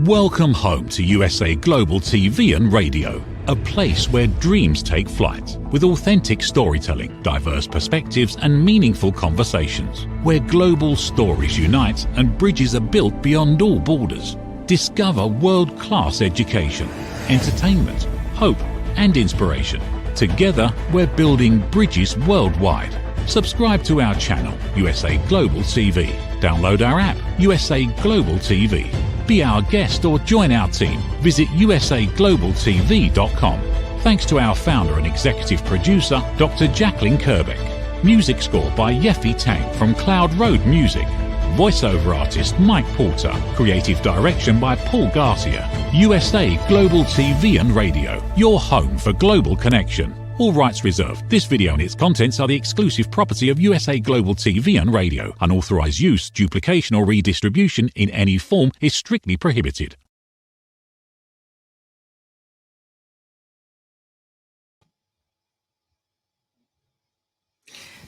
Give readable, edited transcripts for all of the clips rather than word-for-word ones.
Welcome home to USA Global TV and Radio, a place where dreams take flight, with authentic storytelling, diverse perspectives and meaningful conversations, where global stories unite and bridges are built beyond all borders. Discover world-class education, entertainment, hope and inspiration. Together, we're building bridges worldwide. Subscribe to our channel, USA Global TV. Download our app, USA Global TV. Be our guest or join our team. Visit usaglobaltv.com. Thanks to our founder and executive producer, Dr. Jacalyn Kerbeck. Music score by Yeffy Tang from Cloud Road Music. Voiceover artist Mike Porter. Creative direction by Paul Garcia. USA Global TV and Radio, your home for global connection. All rights reserved. This video and its contents are the exclusive property of USA Global TV and Radio. Unauthorized use, duplication or redistribution in any form is strictly prohibited.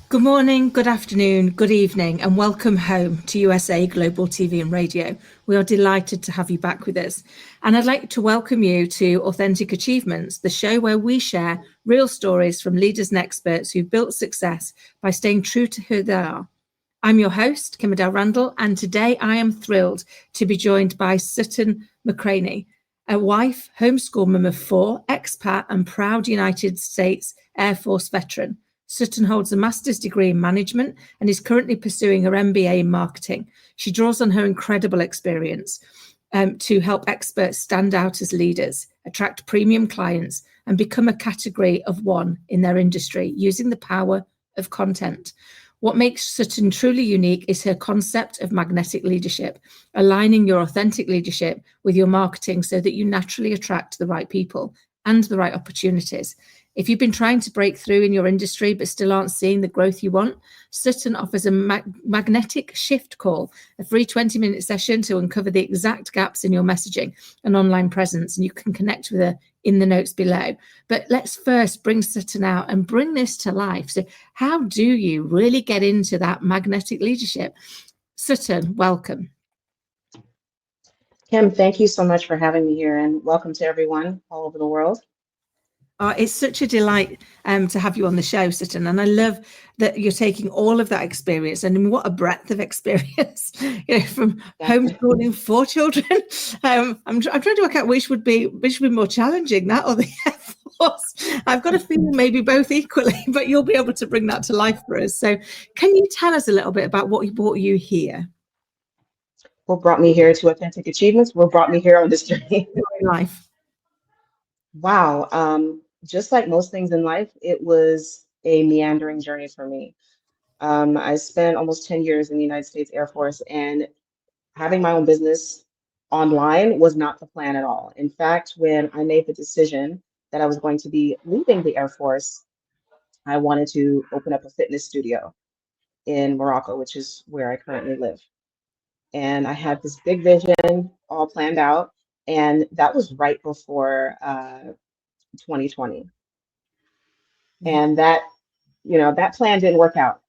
Good morning, good afternoon, good evening, and welcome home to USA Global TV and Radio. We are delighted to have you back with us. And I'd like to welcome you to Authentic Achievements, the show where we share real stories from leaders and experts who've built success by staying true to who they are. I'm your host, Kim Randall, and today I am thrilled to be joined by Sutton McCraney, a wife, homeschool mum of 4, expat and proud United States Air Force veteran. Sutton holds a master's degree in management and is currently pursuing her MBA in marketing. She draws on her incredible experience to help experts stand out as leaders, attract premium clients, and become a category of one in their industry using the power of content. What makes Sutton truly unique is her concept of magnetic leadership, aligning your authentic leadership with your marketing so that you naturally attract the right people and the right opportunities. If you've been trying to break through in your industry but still aren't seeing the growth you want, Sutton offers a magnetic shift call, a free 20-minute session to uncover the exact gaps in your messaging and online presence, and you can connect with her in the notes below. But let's first bring Sutton out and bring this to life. So how do you really get into that magnetic leadership? Sutton, welcome. Kim, thank you so much for having me here, and welcome to everyone all over the world. It's such a delight to have you on the show, Sutton, and I love that you're taking all of that experience, and what a breadth of experience, from homeschooling 4 children. I'm trying to work out which would be more challenging, that or the Air Force. I've got a feeling maybe both equally, but you'll be able to bring that to life for us. So can you tell us a little bit about what brought you here? What brought me here to Authentic Achievements? What brought me here on this journey? In life. Wow. Just like most things in life, it was a meandering journey for me. I spent almost 10 years in the United States Air Force, and having my own business online was not the plan at all. In fact, when I made the decision that I was going to be leaving the Air Force, I wanted to open up a fitness studio in Morocco, which is where I currently live. And I had this big vision all planned out, and that was right before 2020. And that plan didn't work out.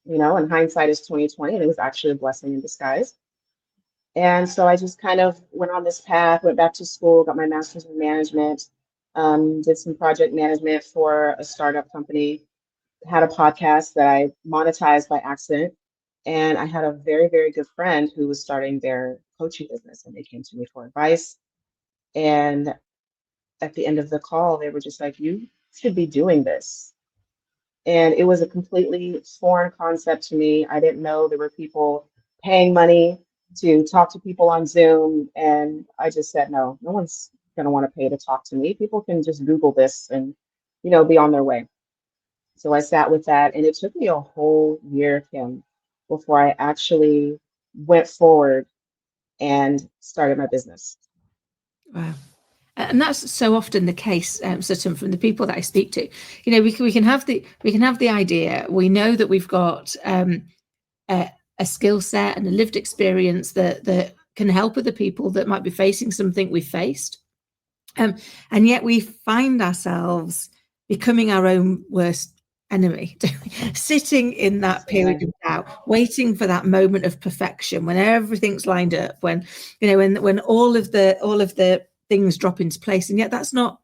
And hindsight is 2020, and it was actually a blessing in disguise. And so I just kind of went on this path, went back to school, got my master's in management, did some project management for a startup company, had a podcast that I monetized by accident. And I had a very, very good friend who was starting their coaching business, and they came to me for advice. And at the end of the call, they were just like, you should be doing this. And it was a completely foreign concept to me. I didn't know there were people paying money to talk to people on Zoom. And I just said, no one's going to want to pay to talk to me. People can just Google this and, be on their way. So I sat with that, and it took me a whole year, Kim, before I actually went forward and started my business. Wow. And that's so often the case, Sutton, from the people that I speak to. We can have the idea. We know that we've got a skill set and a lived experience that can help other people that might be facing something we've faced, and yet we find ourselves becoming our own worst enemy, sitting in that period of doubt, waiting for that moment of perfection when everything's lined up, when when all of the things drop into place. And yet that's not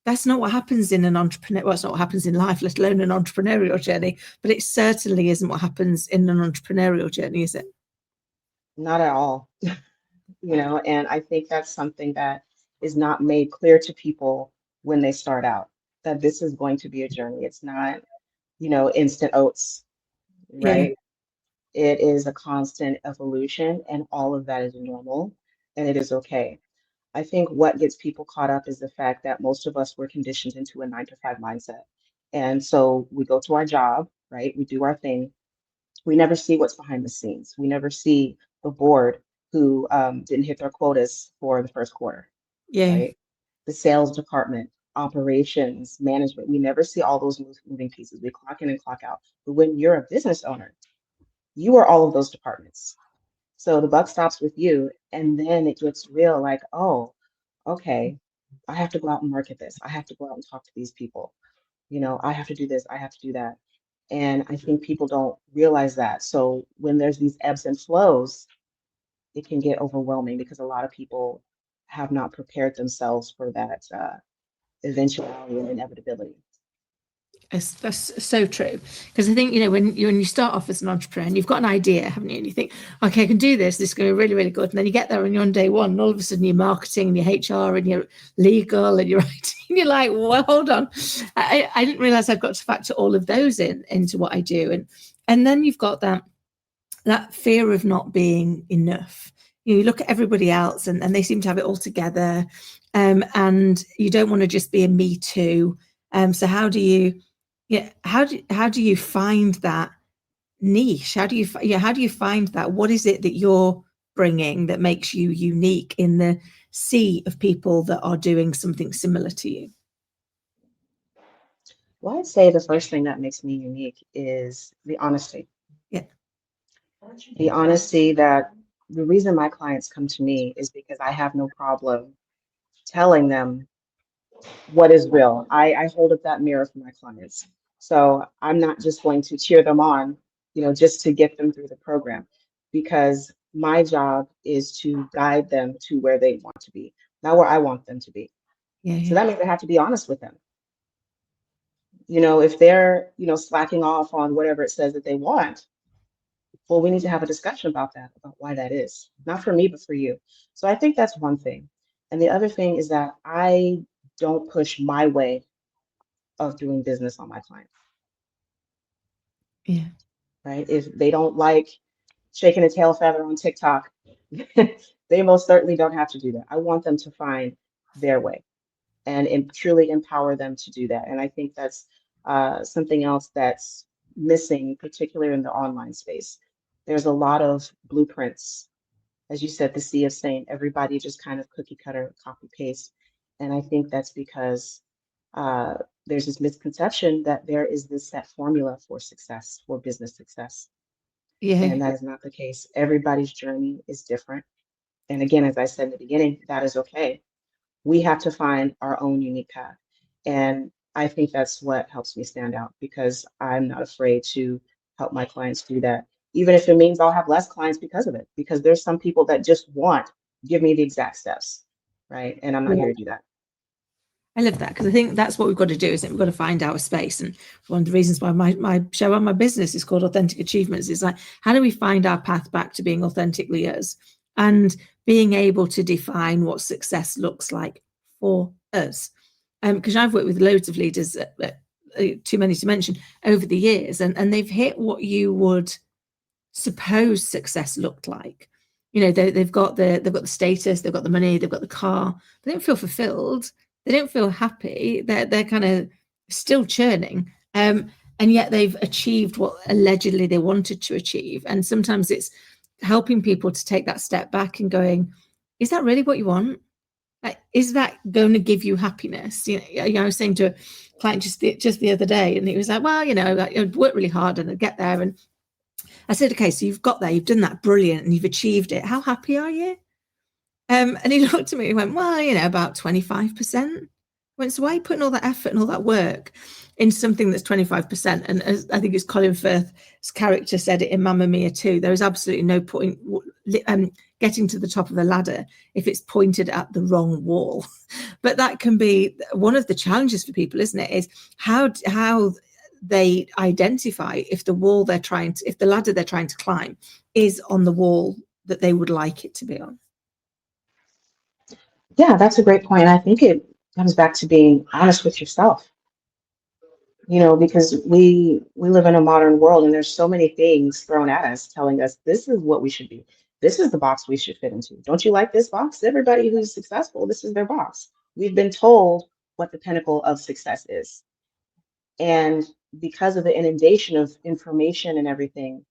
what happens in an entrepreneur. Well, it's not what happens in life, let alone an entrepreneurial journey. But it certainly isn't what happens in an entrepreneurial journey, is it? Not at all. And I think that's something that is not made clear to people when they start out, that this is going to be a journey. It's not, instant oats, Yeah, right? It is a constant evolution, and all of that is normal, and it is okay. I think what gets people caught up is the fact that most of us were conditioned into a 9 to 5 mindset. And so we go to our job, right? We do our thing. We never see what's behind the scenes. We never see the board who didn't hit their quotas for the first quarter, yeah, right? The sales department, operations, management. We never see all those moving pieces. We clock in and clock out. But when you're a business owner, you are all of those departments. So the buck stops with you, and then it gets real like, oh, okay, I have to go out and market this. I have to go out and talk to these people. I have to do this, I have to do that. And I think people don't realize that. So when there's these ebbs and flows, it can get overwhelming because a lot of people have not prepared themselves for that eventuality and inevitability. that's so true. Because I think when you start off as an entrepreneur and you've got an idea, haven't you? And you think, okay, I can do this. This is going to be really, really good. And then you get there and you're on day one, and all of a sudden you're marketing and you're HR and you're legal and you're IT. And you're like, well, hold on. I didn't realize I've got to factor all of those into what I do. And then you've got that fear of not being enough. You look at everybody else and they seem to have it all together. And you don't want to just be a me too. So how do you find that niche? How do you find that? What is it that you're bringing that makes you unique in the sea of people that are doing something similar to you? Well, I'd say the first thing that makes me unique is the honesty. Yeah, The honesty that the reason my clients come to me is because I have no problem telling them what is real. I hold up that mirror for my clients. So I'm not just going to cheer them on, just to get them through the program, because my job is to guide them to where they want to be, not where I want them to be. So yeah, that means I have to be honest with them. If they're, slacking off on whatever it says that they want, well, we need to have a discussion about that, about why that is, not for me, but for you. So I think that's one thing. And the other thing is that I don't push my way of doing business on my clients, yeah, right? If they don't like shaking a tail feather on TikTok, they most certainly don't have to do that. I want them to find their way and truly empower them to do that. And I think that's something else that's missing, particularly in the online space. There's a lot of blueprints, as you said, the sea of saying everybody just kind of cookie cutter, copy paste. And I think that's because there's this misconception that there is this set formula for success, for business success. yeah, And that is not the case. Everybody's journey is different. And again, as I said in the beginning, that is okay. We have to find our own unique path. And I think that's what helps me stand out, because I'm not afraid to help my clients do that, even if it means I'll have less clients because of it, because there's some people that just give me the exact steps, right? And I'm not here to do that. I love that, because I think that's what we've got to do, isn't it? We've got to find our space. And one of the reasons why my show and my business is called Authentic Achievements is like, how do we find our path back to being authentically us and being able to define what success looks like for us? Because I've worked with loads of leaders, too many to mention, over the years, and they've hit what you would suppose success looked like. They've got the status, they've got the money, they've got the car. They don't feel fulfilled. They don't feel happy. They're kind of still churning, and yet they've achieved what allegedly they wanted to achieve. And sometimes it's helping people to take that step back and going, is that really what you want? Is that going to give you happiness? I was saying to a client just the other day, and he was like, well, I'd work really hard and I'd get there. And I said, okay, so you've got there, you've done that, brilliant, and you've achieved it. How happy are you? And he looked at me and went, well, about 25%. So why are you putting all that effort and all that work into something that's 25%? And as I think it's Colin Firth's character said it in Mamma Mia too, there is absolutely no point getting to the top of the ladder if it's pointed at the wrong wall. But that can be one of the challenges for people, isn't it? Is how they identify if the ladder they're trying to climb is on the wall that they would like it to be on. Yeah, that's a great point. I think it comes back to being honest with yourself, because we live in a modern world and there's so many things thrown at us telling us this is what we should be. This is the box we should fit into. Don't you like this box? Everybody who's successful, this is their box. We've been told what the pinnacle of success is. And because of the inundation of information and everything,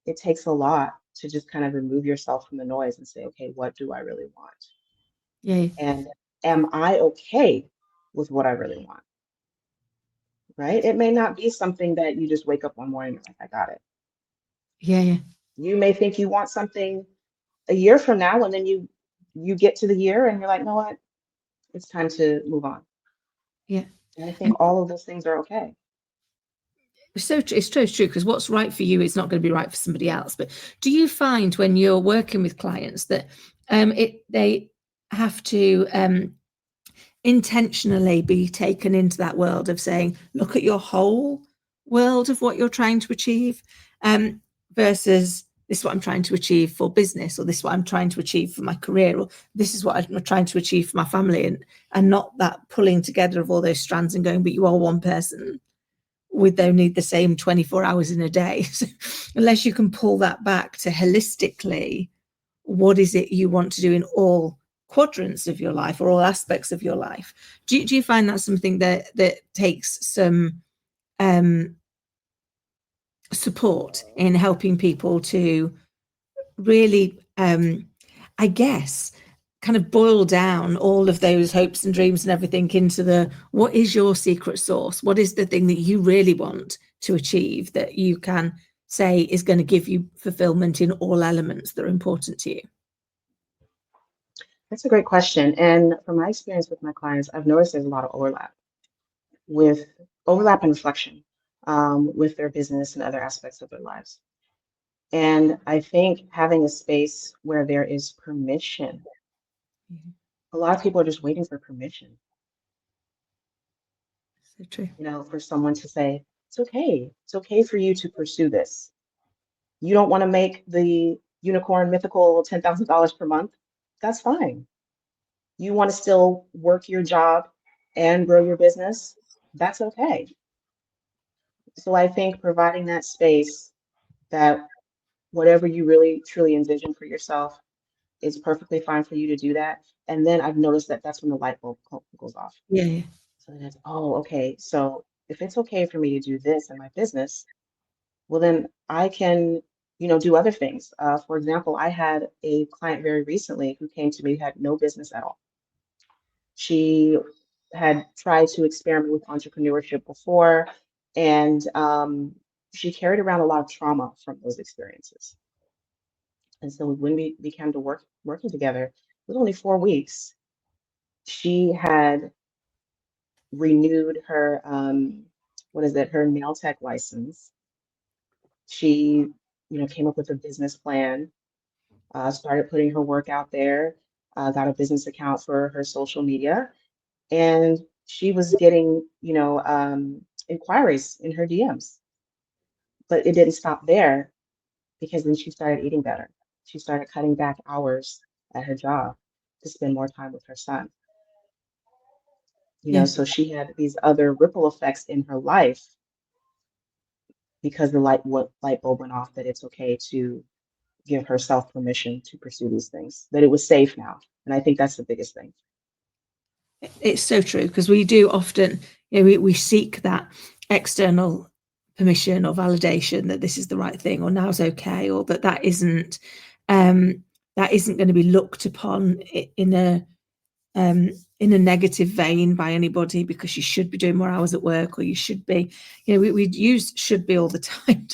it takes a lot to just kind of remove yourself from the noise and say, okay, what do I really want? Yeah. And am I okay with what I really want? Right? It may not be something that you just wake up one morning and you're like, I got it. Yeah. You may think you want something a year from now, and then you get to the year and you're like, you know what? It's time to move on. Yeah. And I think all of those things are okay. It's true because what's right for you is not going to be right for somebody else. But do you find when you're working with clients that they have to intentionally be taken into that world of saying, look at your whole world of what you're trying to achieve, versus this is what I'm trying to achieve for business, or this is what I'm trying to achieve for my career, or this is what I'm trying to achieve for my family, and not that pulling together of all those strands and going, but you are one person with only the same 24 hours in a day. So unless you can pull that back to holistically, what is it you want to do in all quadrants of your life or all aspects of your life? Do you find that something that takes some support in helping people to really, I guess, kind of boil down all of those hopes and dreams and everything into what is your secret sauce? What is the thing that you really want to achieve that you can say is going to give you fulfillment in all elements that are important to you? That's a great question. And from my experience with my clients, I've noticed there's a lot of overlap and reflection with their business and other aspects of their lives. And I think having a space where there is permission, a lot of people are just waiting for permission. So true. For someone to say, it's okay. It's okay for you to pursue this. You don't want to make the unicorn mythical $10,000 per month. That's fine. You want to still work your job and grow your business. That's okay. So I think providing that space that whatever you really truly envision for yourself is perfectly fine for you to do that. And then I've noticed that that's when the light bulb goes off. Yeah. So then it's, oh, okay. So if it's okay for me to do this in my business, well, then I can, do other things. For example, I had a client very recently who came to me who had no business at all. She had tried to experiment with entrepreneurship before, and she carried around a lot of trauma from those experiences. And so when we began to working together, it was only 4 weeks. She had renewed her her nail tech license. She, came up with a business plan, started putting her work out there, got a business account for her social media, and she was getting, inquiries in her DMs. But it didn't stop there because then she started eating better. She started cutting back hours at her job to spend more time with her son. Yeah. So she had these other ripple effects in her life because the light bulb went off that it's okay to give herself permission to pursue these things, that it was safe now. And I think that's the biggest thing. It's so true because we do often, we seek that external permission or validation that this is the right thing or now's okay, or that isn't going to be looked upon in a negative vein by anybody because you should be doing more hours at work, or you should be, we use should be all the time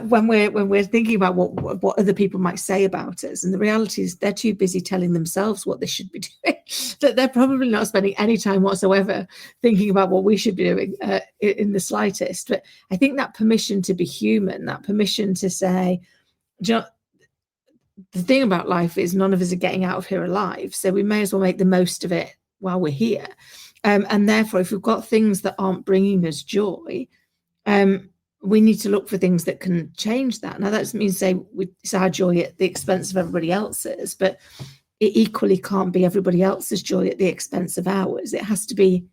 when we're thinking about what other people might say about us, and the reality is they're too busy telling themselves what they should be doing that they're probably not spending any time whatsoever thinking about what we should be doing in the slightest. But I think that permission to be human, that permission to say, the thing about life is none of us are getting out of here alive, so we may as well make the most of it while we're here. And therefore, if we've got things that aren't bringing us joy, we need to look for things that can change that. Now, that doesn't mean say it's our joy at the expense of everybody else's, but it equally can't be everybody else's joy at the expense of ours. It has to be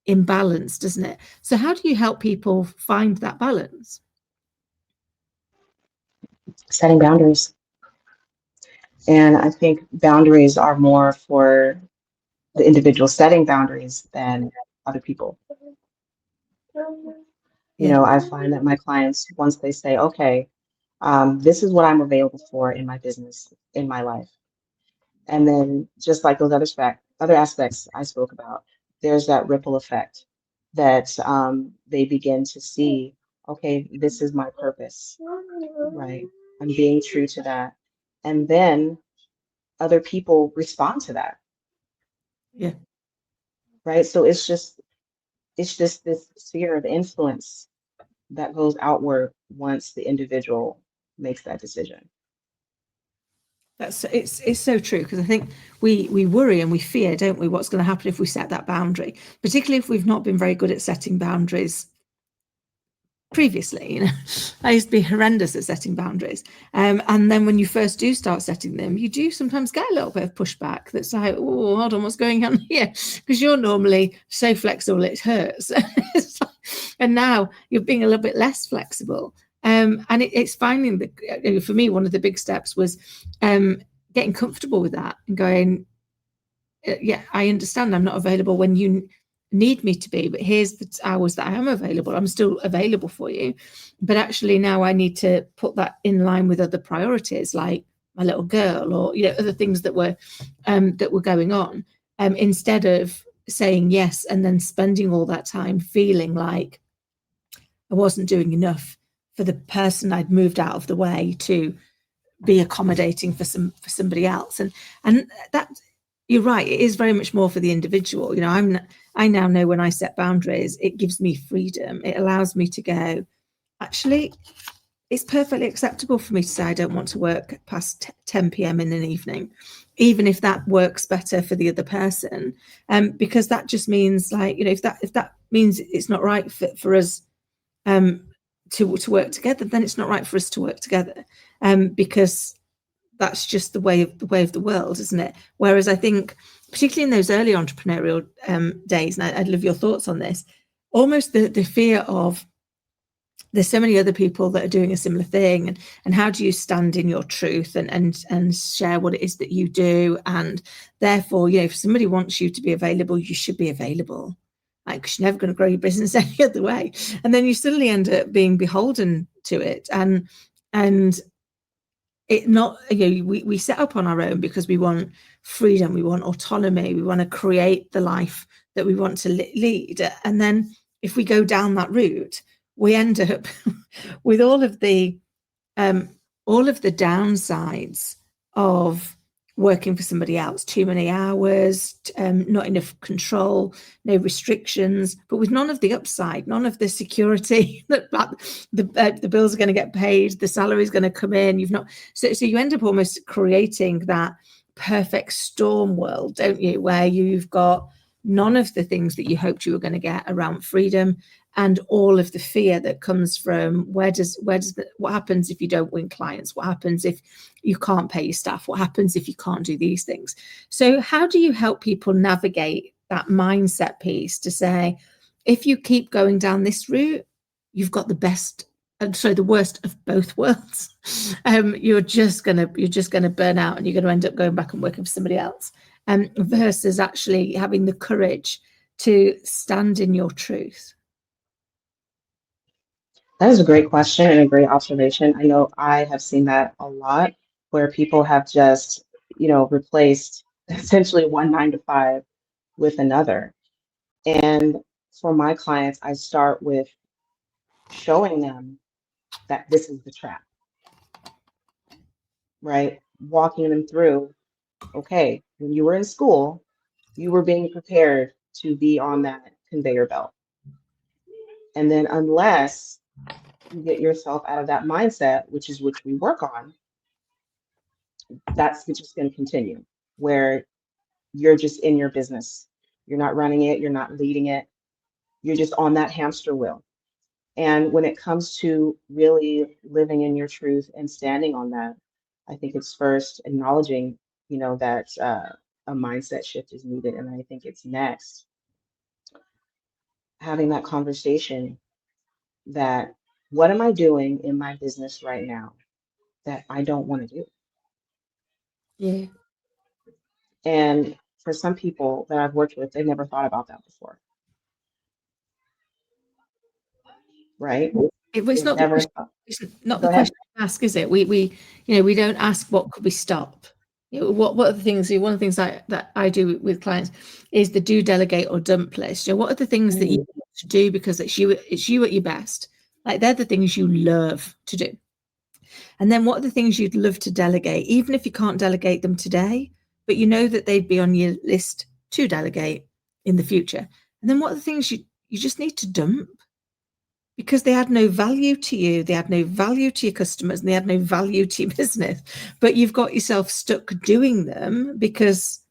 in balance, doesn't it? So how do you help people find that balance? Setting boundaries. And I think boundaries are more for the individual setting boundaries than other people. You know, I find that my clients, once they say, okay, this is what I'm available for in my business, in my life. And then just like those other aspects I spoke about, there's that ripple effect that they begin to see, okay, this is my purpose, right? I'm being true to that. And then other people respond to that. Yeah. Right. So it's just this sphere of influence that goes outward once the individual makes that decision. It's so true, because I think we worry and we fear, don't we, what's going to happen if we set that boundary, particularly if we've not been very good at setting boundaries previously. I used to be horrendous at setting boundaries, and then when you first do start setting them, you do sometimes get a little bit of pushback that's like, oh, hold on, what's going on here? Because you're normally so flexible it hurts. And now you're being a little bit less flexible. And it's finding that, for me, one of the big steps was getting comfortable with that and going, yeah, I understand I'm not available when you need me to be, but here's the hours that I am available. I'm still available for you, but actually now I need to put that in line with other priorities, like my little girl, or other things that were going on, instead of saying yes and then spending all that time feeling like I wasn't doing enough for the person I'd moved out of the way to be accommodating for somebody else. And that, you're right, it is very much more for the individual. I now know when I set boundaries, it gives me freedom. It allows me to go, actually, it's perfectly acceptable for me to say I don't want to work past 10 p.m. in an evening, even if that works better for the other person, because that just means, like, if that means it's not right for us to work together, then it's not right for us to work together, because that's just the way of the world, isn't it? Whereas I think, particularly in those early entrepreneurial days, and I'd love your thoughts on this, almost the fear of, there's so many other people that are doing a similar thing, and how do you stand in your truth and share what it is that you do, and therefore, if somebody wants you to be available, you should be available, like, 'cause you're never going to grow your business any other way, and then you suddenly end up being beholden to it, and it not, we set up on our own because we want freedom, we want autonomy, we want to create the life that we want to lead, and then if we go down that route, we end up with all of the downsides of working for somebody else: too many hours, not enough control, no restrictions, but with none of the upside, none of the security that the bills are going to get paid, the salary is going to come in. So you end up almost creating that perfect storm world, don't you, where you've got none of the things that you hoped you were going to get around freedom, and all of the fear that comes from what happens if you don't win clients? What happens if you can't pay your staff? What happens if you can't do these things? So how do you help people navigate that mindset piece to say, if you keep going down this route, you've got the worst of both worlds. You're just gonna burn out, and you're going to end up going back and working for somebody else, versus actually having the courage to stand in your truth? That is a great question and a great observation. I know I have seen that a lot, where people have just, replaced essentially one 9 to 5 with another. And for my clients, I start with showing them that this is the trap, right? Walking them through, okay, when you were in school, You were being prepared to be on that conveyor belt. And then unless you get yourself out of that mindset, which we work on, that's just going to continue where you're just in your business. You're not running it, you're not leading it. You're just on that hamster wheel. And when it comes to really living in your truth and standing on that, I think it's first acknowledging, that a mindset shift is needed. And I think it's next having that conversation that what am I doing in my business right now that I don't want to do? Yeah. And for some people that I've worked with, they've never thought about that before, right? It's They've not the never question. thought. It's not the Go ahead. question to ask, is it? We don't ask what could we stop. What are the things? One of the things that I do with clients is the do, delegate, or dump list. What are the things that you Mm, want to do because it's you at your best? Like they're the things you love to do. And then what are the things you'd love to delegate, even if you can't delegate them today, but you know that they'd be on your list to delegate in the future. And then what are the things you just need to dump because they had no value to you, they had no value to your customers, and they had no value to your business. But you've got yourself stuck doing them because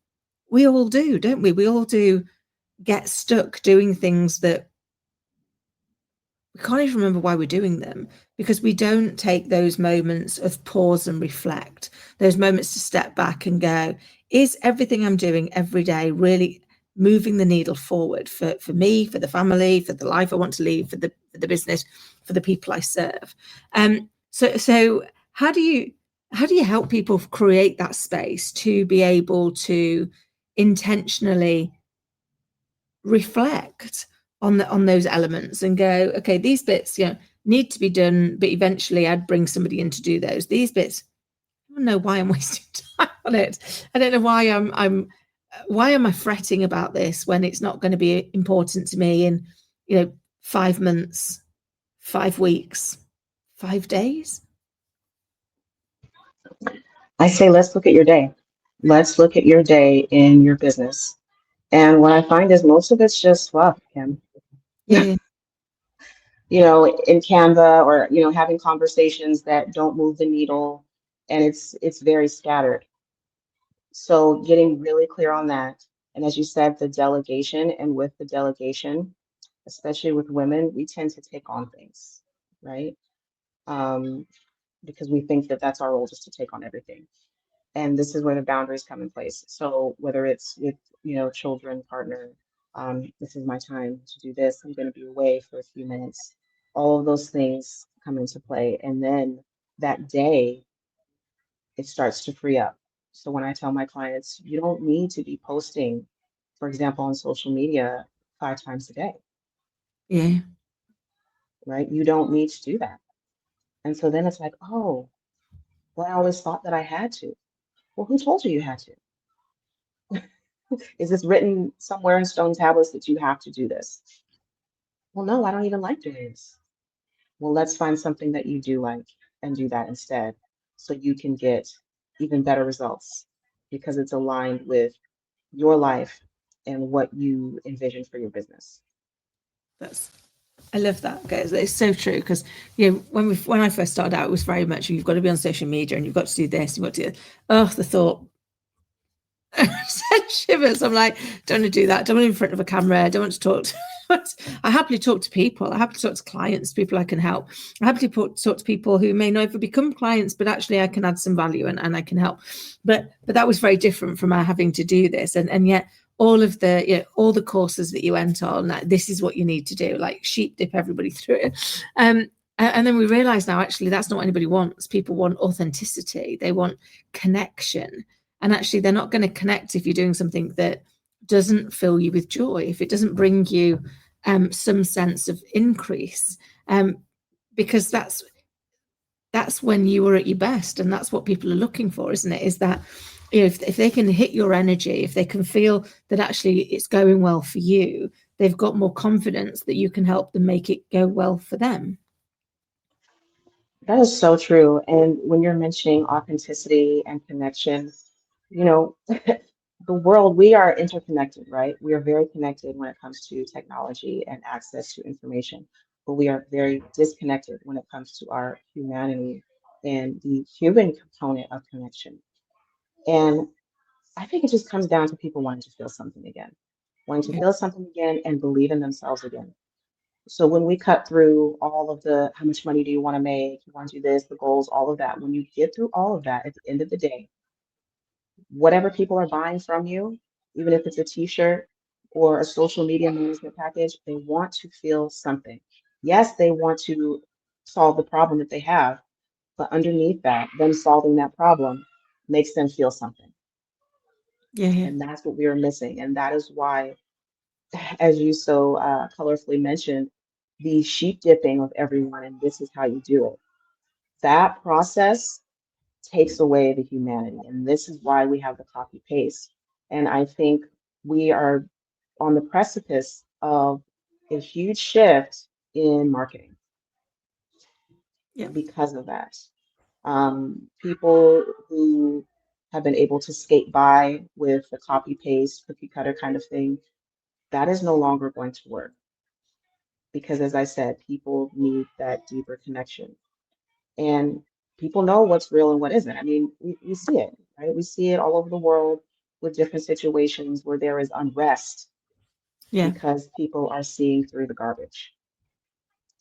we all do, don't we? We all do get stuck doing things that we can't even remember why we're doing them because we don't take those moments of pause and reflect, those moments to step back and go, is everything I'm doing every day really moving the needle forward for me, for the family, for the life I want to lead, for the business, for the people I serve? So how do you help people create that space to be able to intentionally reflect on those elements and go, okay, these bits need to be done, but eventually I'd bring somebody in to do those. These bits, I don't know why I'm wasting time on it. I don't know why why am I fretting about this when it's not going to be important to me in 5 months, 5 weeks, 5 days. I say, let's look at your day. Let's look at your day in your business. And what I find is most of it's just fluff, Kim. Yeah. In Canva or, having conversations that don't move the needle and it's very scattered. So getting really clear on that. And as you said, the delegation, and with the delegation, especially with women, we tend to take on things, right? Because we think that that's our role, just to take on everything. And this is where the boundaries come in place. So whether it's with, children, partner, this is my time to do this. I'm going to be away for a few minutes. All of those things come into play. And then that day, it starts to free up. So when I tell my clients, you don't need to be posting, for example, on social media 5 times a day, Yeah. right? You don't need to do that. And so then it's like, oh, well, I always thought that I had to. Well, who told you you had to? Is this written somewhere in stone tablets that you have to do this? Well, no, I don't even like doing this. Well, let's find something that you do like and do that instead so you can get even better results because it's aligned with your life and what you envision for your business. I love that, guys. It's so true because when I first started out, it was very much you've got to be on social media and you've got to do this, you've got to the thought sent shivers. I'm like, don't want to do that. Don't want to be in front of a camera. I don't want to talk to I happily talk to people. I happily talk to clients, people I can help. I happily talk to people who may never become clients, but actually I can add some value and I can help. But that was very different from our having to do this. And yet all of the all the courses that you went on, like, this is what you need to do, like sheep dip everybody through it. And then we realize now actually that's not what anybody wants. People want authenticity. They want connection. And actually they're not going to connect if you're doing something that doesn't fill you with joy, if it doesn't bring you some sense of increase, because that's when you were at your best, and that's what people are looking for, isn't it? Is that if they can hit your energy, if they can feel that actually it's going well for you, they've got more confidence that you can help them make it go well for them. That is so true. And when you're mentioning authenticity and connection, you know, the world, we are interconnected, right? We are very connected when it comes to technology and access to information, but we are very disconnected when it comes to our humanity and the human component of connection. And I think it just comes down to people wanting to feel something again, wanting to Yeah. feel something again and believe in themselves again. So when we cut through all of the how much money do you want to make, you want to do this, the goals, all of that, when you get through all of that, at the end of the day, whatever people are buying from you, even if it's a t-shirt or a social media management package, they want to feel something. Yes, they want to solve the problem that they have, but underneath that, them solving that problem makes them feel something. Yeah. Yeah. And that's what we are missing. And that is why, as you so colorfully mentioned, the sheep dipping of everyone, and this is how you do it. That process takes away the humanity. And this is why we have the copy paste. And I think we are on the precipice of a huge shift in marketing Yeah. because of that. People who have been able to skate by with the copy paste, cookie cutter kind of thing, that is no longer going to work because, as I said, people need that deeper connection. And people know what's real and what isn't. I mean, we see it, right? We see it all over the world with different situations where there is unrest Yeah. because people are seeing through the garbage.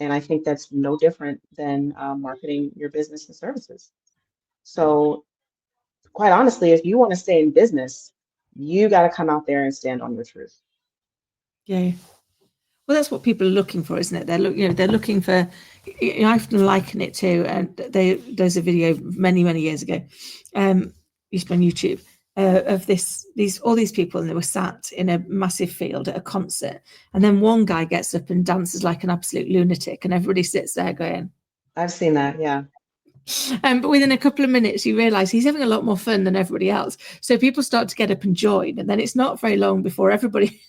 And I think that's no different than marketing your business and services. So, quite honestly, if you want to stay in business, you got to come out there and stand on your truth. Yeah. Well, that's what people are looking for, isn't it? They're looking for. I often liken it to, and there's a video many years ago, used to be on YouTube, of all these people, and they were sat in a massive field at a concert, and then one guy gets up and dances like an absolute lunatic, and everybody sits there going. I've seen that, yeah. But within a couple of minutes, you realise he's having a lot more fun than everybody else. So people start to get up and join, and then it's not very long before everybody.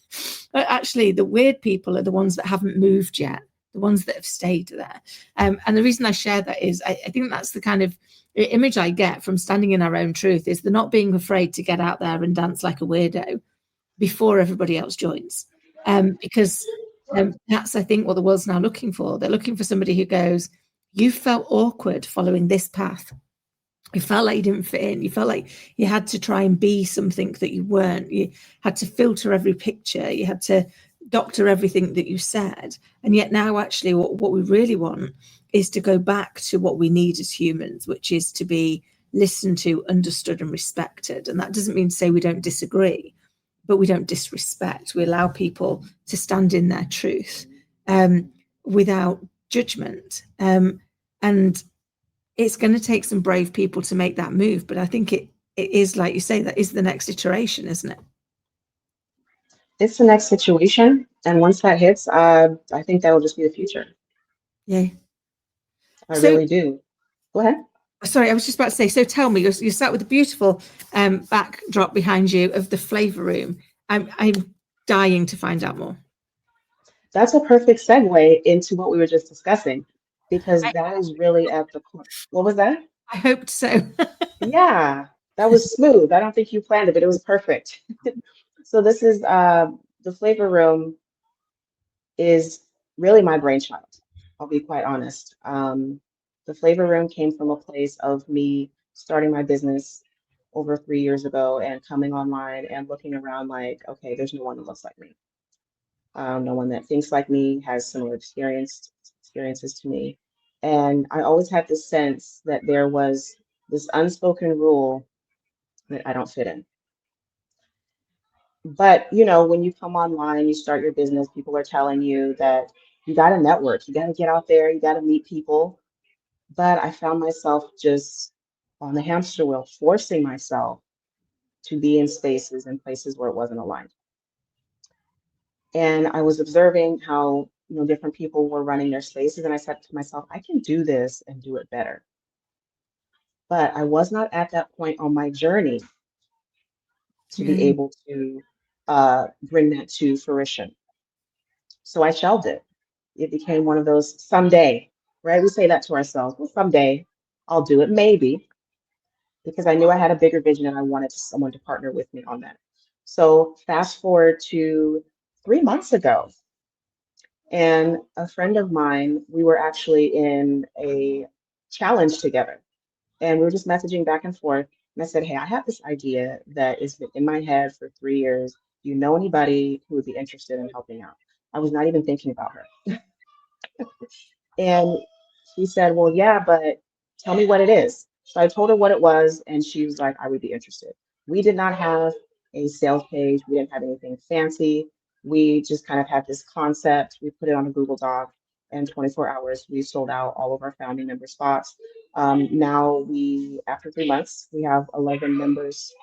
Actually, the weird people are the ones that haven't moved yet, the ones that have stayed there. And the reason I share that is I think that's the kind of image I get from standing in our own truth is the not being afraid to get out there and dance like a weirdo before everybody else joins. Because that's, I think, what the world's now looking for. They're looking for somebody who goes, you felt awkward following this path. You felt like you didn't fit in. You felt like you had to try and be something that you weren't. You had to filter every picture. You had to doctor everything that you said. And yet now, actually, what we really want is to go back to what we need as humans, which is to be listened to, understood, and respected. And that doesn't mean to say we don't disagree, but we don't disrespect. We allow people to stand in their truth without judgment. And it's going to take some brave people to make that move. But I think it is, like you say, that is the next iteration, isn't it? It's the next situation. And once that hits, I think that will just be the future. Yeah. I So, really do. Go ahead. sorry, I was just about to say, so tell me, you're sat with a beautiful backdrop behind you of the flavor room. I'm dying to find out more. That's a perfect segue into what we were just discussing, because I, that is really at the core. What was that? I hoped so. Yeah, that was smooth. I don't think you planned it, but it was perfect. So this is the flavor room is really my brainchild. I'll be quite honest. The flavor room came from a place of me starting my business over 3 years ago and coming online and looking around like, okay, there's no one that looks like me. No one that thinks like me, has similar experiences to me. And I always had this sense that there was this unspoken rule that I don't fit in. But when you come online, you start your business, people are telling you that you got to network, you got to get out there, you got to meet people. But I found myself just on the hamster wheel, forcing myself to be in spaces and places where it wasn't aligned. And I was observing how, different people were running their spaces, and I said to myself, I can do this and do it better. But I was not at that point on my journey to be Yeah. able to bring that to fruition. So I shelved it. It became one of those someday, right? We say that to ourselves. Well, someday I'll do it, maybe, because I knew I had a bigger vision and I wanted someone to partner with me on that. So fast forward to 3 months ago, and a friend of mine, we were actually in a challenge together, and we were just messaging back and forth. And I said, "Hey, I have this idea that has been in my head for 3 years. Do you know anybody who would be interested in helping out?" I was not even thinking about her. And she said, "Well, yeah, but tell me what it is." So I told her what it was, and she was like, "I would be interested." We did not have a sales page, we didn't have anything fancy. We just kind of had this concept. We put it on a Google Doc, and 24 hours, we sold out all of our founding member spots. Now after 3 months, we have 11 members,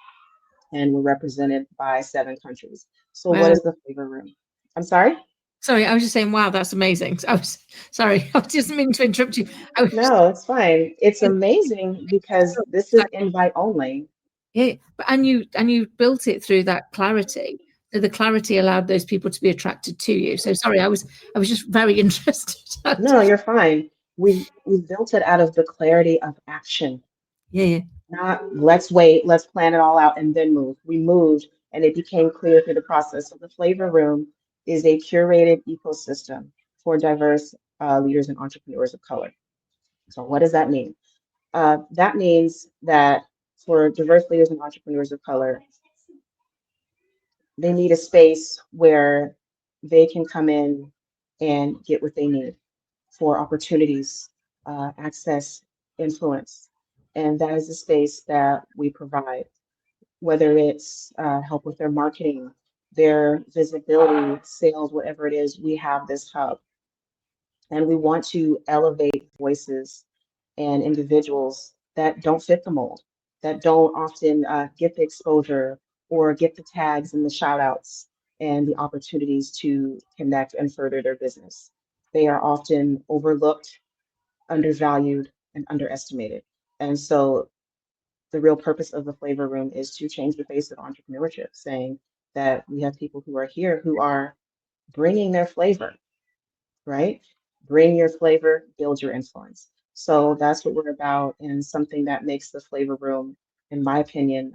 and we're represented by 7 countries. So what Wow. is the flavor room? I'm sorry? Sorry, I was just saying, wow, that's amazing. I was sorry, I just mean to interrupt you. I was No, it's fine. It's amazing because this is invite only. yeah, and you built it through that clarity. So the clarity allowed those people to be attracted to you. So sorry, I was just very interested. No, you're fine. We built it out of the clarity of action. Yeah, yeah. Not let's wait, let's plan it all out and then move. We moved and it became clear through the process. So the Flavor Room is a curated ecosystem for diverse leaders and entrepreneurs of color. So what does that mean? That means that for diverse leaders and entrepreneurs of color, they need a space where they can come in and get what they need for opportunities, access, influence. And that is a space that we provide, whether it's help with their marketing, their visibility, sales, whatever it is, we have this hub. And we want to elevate voices and individuals that don't fit the mold, that don't often get the exposure or get the tags and the shout outs and the opportunities to connect and further their business. They are often overlooked, undervalued, and underestimated. And so the real purpose of the Flavor Room is to change the face of entrepreneurship, saying that we have people who are here who are bringing their flavor, right? Bring your flavor, build your influence. So that's what we're about, and something that makes the Flavor Room, in my opinion,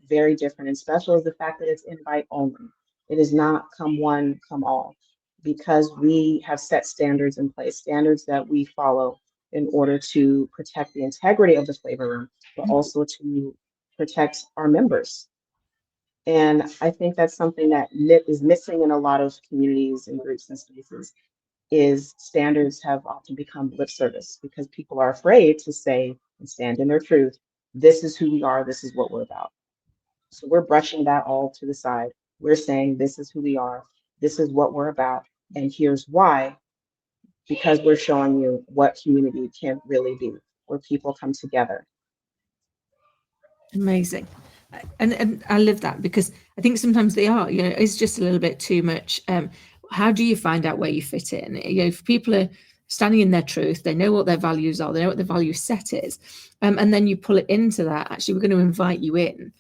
very different and special is the fact that it's invite only. It is not come one, come all, because we have set standards in place, standards that we follow in order to protect the integrity of the Flavor Room, but also to protect our members. And I think that's something that is missing in a lot of communities and groups and spaces is standards have often become lip service because people are afraid to say and stand in their truth. This is who we are. This is what we're about. So we're brushing that all to the side. We're saying this is who we are. This is what we're about. And here's why, because we're showing you what community can really be, where people come together. Amazing. And I love that because I think sometimes they are, it's just a little bit too much. How do you find out where you fit in? If people are standing in their truth, they know what their values are, they know what their value set is, and then you pull it into that. Actually, we're going to invite you in.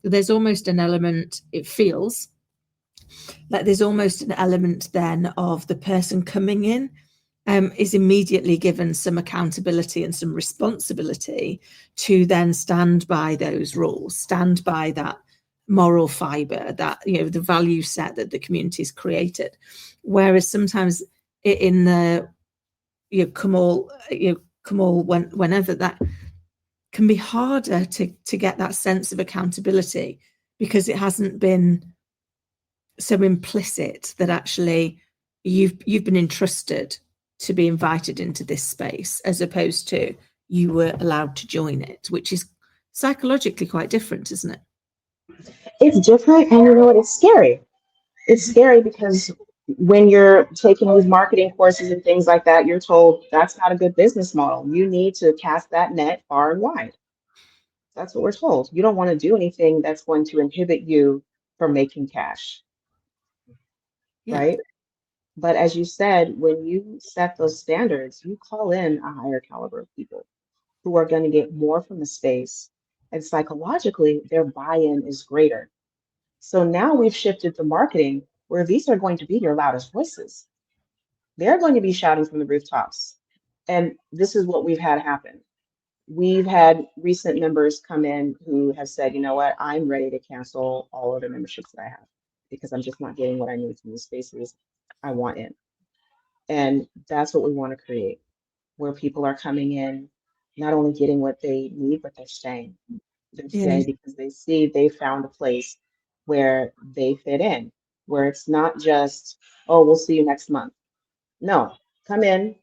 There's almost an element. It feels like there's almost an element then of the person coming in is immediately given some accountability and some responsibility to then stand by those rules, stand by that moral fiber, that the value set that the community has created. Whereas sometimes in the come all whenever, that can be harder to get that sense of accountability because it hasn't been so implicit that actually you've been entrusted to be invited into this space as opposed to you were allowed to join it, which is psychologically quite different, isn't it? It's different, and you know what? It's scary. It's scary because when you're taking these marketing courses and things like that, you're told that's not a good business model. You need to cast that net far and wide. That's what we're told. You don't want to do anything that's going to inhibit you from making cash, Yeah. right? But as you said, when you set those standards, you call in a higher caliber of people who are going to get more from the space. And psychologically, their buy-in is greater. So now we've shifted the marketing where these are going to be your loudest voices. They're going to be shouting from the rooftops. And this is what we've had happen. we've had recent members come in who have said, you know what, I'm ready to cancel all of the memberships that I have because I'm just not getting what I need from the spaces I want in. And that's what we want to create, where people are coming in, not only getting what they need, but they're staying. They're Yeah. staying because they see they found a place where they fit in, where it's not just, oh, we'll see you next month. No, come in,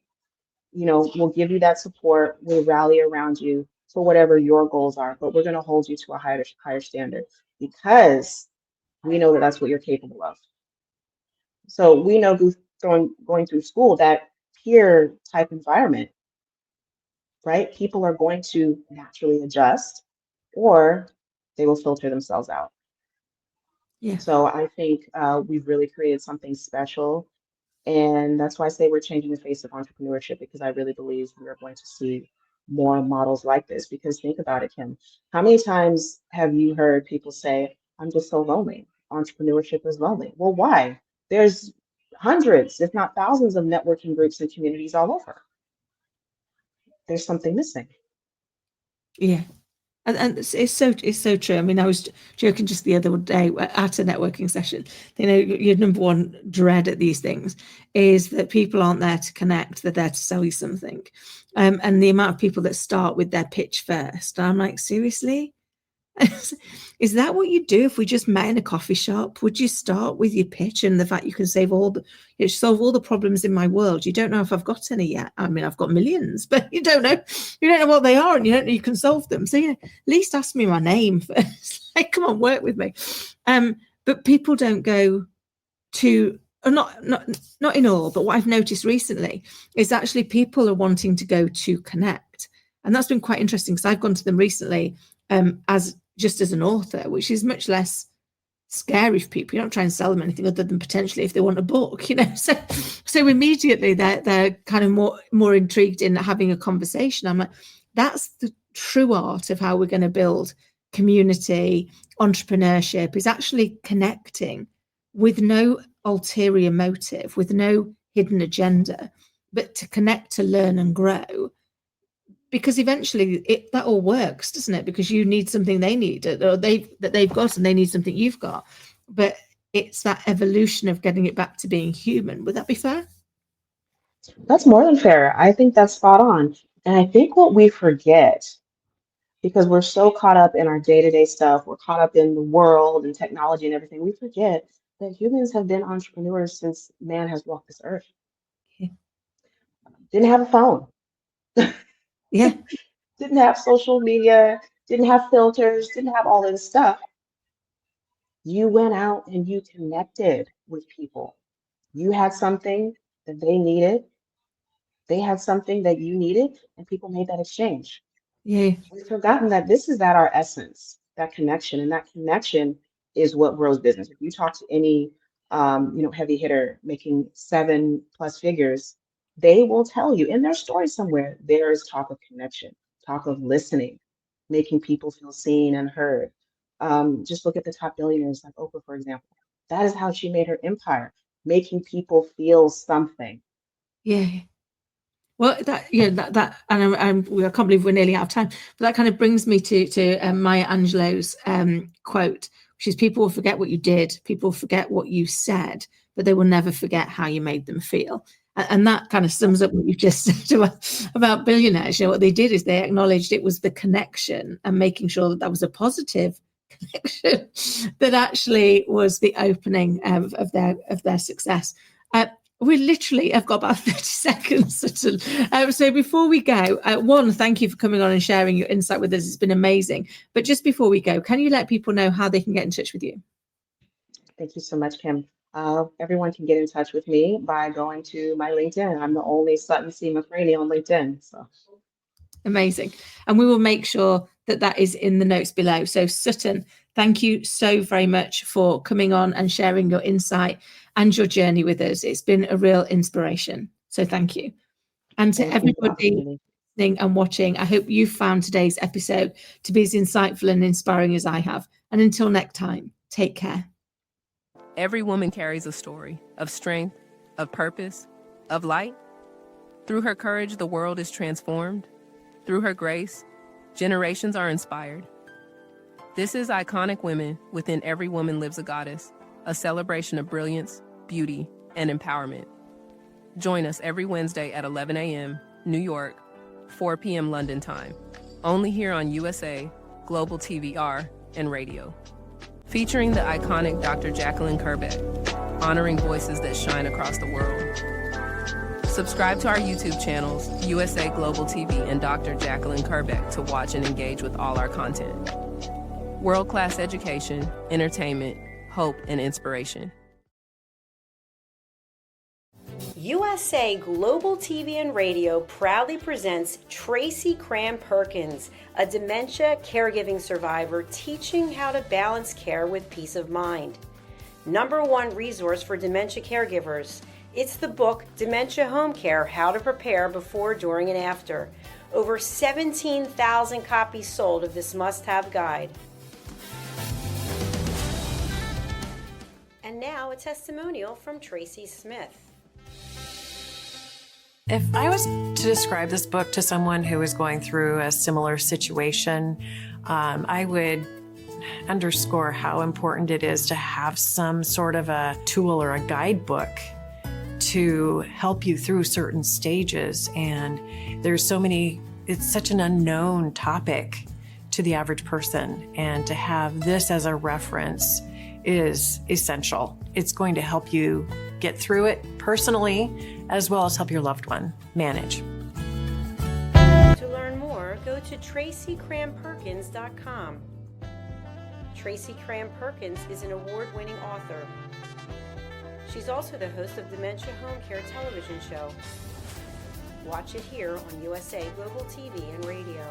we'll give you that support. We'll rally around you for whatever your goals are, but we're going to hold you to a higher standard because we know that that's what you're capable of. So we know going through school, that peer type environment, right? People are going to naturally adjust or they will filter themselves out. Yeah. So I think we've really created something special. And that's why I say we're changing the face of entrepreneurship because I really believe we are going to see more models like this. Because think about it, Kim. How many times have you heard people say, I'm just so lonely? Entrepreneurship is lonely. Well, why? There's hundreds, if not thousands, of networking groups and communities all over. There's something missing. Yeah. And it's so true. I mean, I was joking just the other day at a networking session. Your number one dread at these things is that people aren't there to connect; they're there to sell you something. And the amount of people that start with their pitch first, I'm like, seriously, is that what you do if we just met in a coffee shop? Would you start with your pitch and the fact you can solve all the problems in my world? You don't know if I've got any yet. I mean, I've got millions, but you don't know what they are, and you don't know you can solve them. So at least ask me my name first. Like, come on, work with me. But people don't go to, or not in all, but what I've noticed recently is actually people are wanting to go to connect, and that's been quite interesting because I've gone to them recently as an author, which is much less scary for people. You're not trying to sell them anything other than potentially if they want a book, So immediately they're kind of more intrigued in having a conversation. I'm like, that's the true art of how we're going to build community. Entrepreneurship is actually connecting with no ulterior motive, with no hidden agenda, but to connect, to learn and grow. Because eventually that all works, doesn't it? Because you need something they need, or they've got, and they need something you've got. But it's that evolution of getting it back to being human. Would that be fair? That's more than fair. I think that's spot on. And I think what we forget, because we're so caught up in our day-to-day stuff, we're caught up in the world and technology and everything, we forget that humans have been entrepreneurs since man has walked this earth. Yeah. Didn't have a phone, Yeah. didn't have social media, didn't have filters, didn't have all of this stuff. You went out and you connected with people. You had something that they needed, they had something that you needed, and people made that exchange. Yeah. We've forgotten that this is at our essence, that connection, and that connection is what grows business. If you talk to any, heavy hitter making 7+ figures, they will tell you in their story somewhere there is talk of connection, talk of listening, making people feel seen and heard. Just look at the top billionaires like Oprah, for example. That is how she made her empire, making people feel something. Yeah. Well, and I can't believe we're nearly out of time. But that kind of brings me to Maya Angelou's quote, which is, "People will forget what you did, people will forget what you said, but they will never forget how you made them feel." And that kind of sums up what you just said about billionaires. What they did is they acknowledged it was the connection and making sure that was a positive connection that actually was the opening of their success. We literally have got about 30 seconds. So before we go, one, thank you for coming on and sharing your insight with us. It's been amazing. But just before we go, can you let people know how they can get in touch with you? Thank you so much, Kim. Everyone can get in touch with me by going to my LinkedIn. I'm the only Sutton C. McCraney on LinkedIn. So amazing. And we will make sure that is in the notes below. So Sutton, thank you so very much for coming on and sharing your insight and your journey with us. It's been a real inspiration. So thank you. And to everybody listening and watching, I hope you found today's episode to be as insightful and inspiring as I have. And until next time, take care. Every woman carries a story of strength, of purpose, of light. Through her courage, the world is transformed. Through her grace, Generations are inspired. This is Iconic Women Within Every Woman Lives a Goddess, a celebration of brilliance, beauty, and empowerment. Join us every Wednesday at 11 a.m. New York, 4 p.m. London time, only here on USA, Global TVR, and radio. Featuring the iconic Dr. Jacalyn Kerbeck, honoring voices that shine across the world. Subscribe to our YouTube channels, USA Global TV and Dr. Jacalyn Kerbeck, to watch and engage with all our content. World-class education, entertainment, hope, and inspiration. USA Global TV and Radio proudly presents Tracy Cram Perkins, a dementia caregiving survivor teaching how to balance care with peace of mind. #1 resource for dementia caregivers. It's the book Dementia Home Care: How to Prepare Before, During, and After. Over 17,000 copies sold of this must-have guide. And now a testimonial from Tracy Smith. If I was to describe this book to someone who is going through a similar situation, I would underscore how important it is to have some sort of a tool or a guidebook to help you through certain stages. And there's so many, it's such an unknown topic to the average person. And to have this as a reference is essential. It's going to help you get through it personally, as well as help your loved one manage. To learn more, go to TracyCramPerkins.com. Tracy Cram Perkins is an award-winning author. She's also the host of Dementia Home Care television show. Watch it here on USA Global TV and Radio.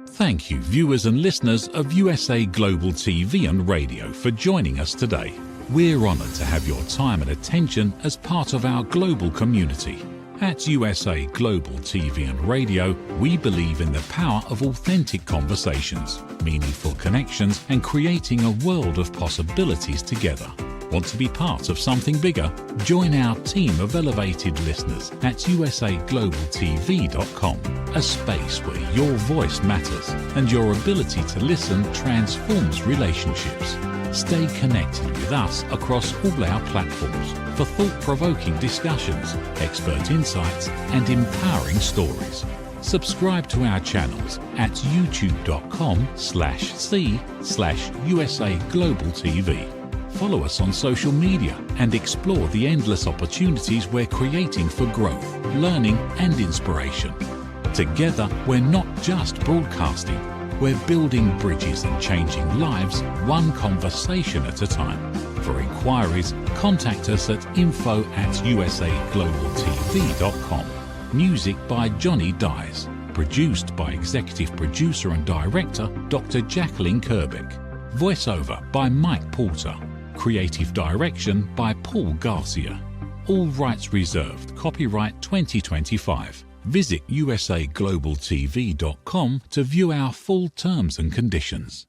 Thank you, viewers and listeners of USA Global TV and Radio, for joining us today. We're honoured to have your time and attention as part of our global community. At USA Global TV and Radio, we believe in the power of authentic conversations, meaningful connections, and creating a world of possibilities together. Want to be part of something bigger? Join our team of elevated listeners at usaglobaltv.com, a space where your voice matters and your ability to listen transforms relationships. Stay connected with us across all our platforms for thought-provoking discussions, expert insights, and empowering stories. Subscribe to our channels at youtube.com/c/USA Global TV. Follow us on social media and explore the endless opportunities we're creating for growth, learning, and inspiration. Together, we're not just broadcasting. We're building bridges and changing lives, one conversation at a time. For inquiries, contact us at info@usaglobaltv.com. Music by Johnny Dies. Produced by Executive Producer and Director Dr. Jacalyn Kerbeck. Voiceover by Mike Porter. Creative Direction by Paul Garcia. All rights reserved. Copyright 2025. Visit usaglobaltv.com to view our full terms and conditions.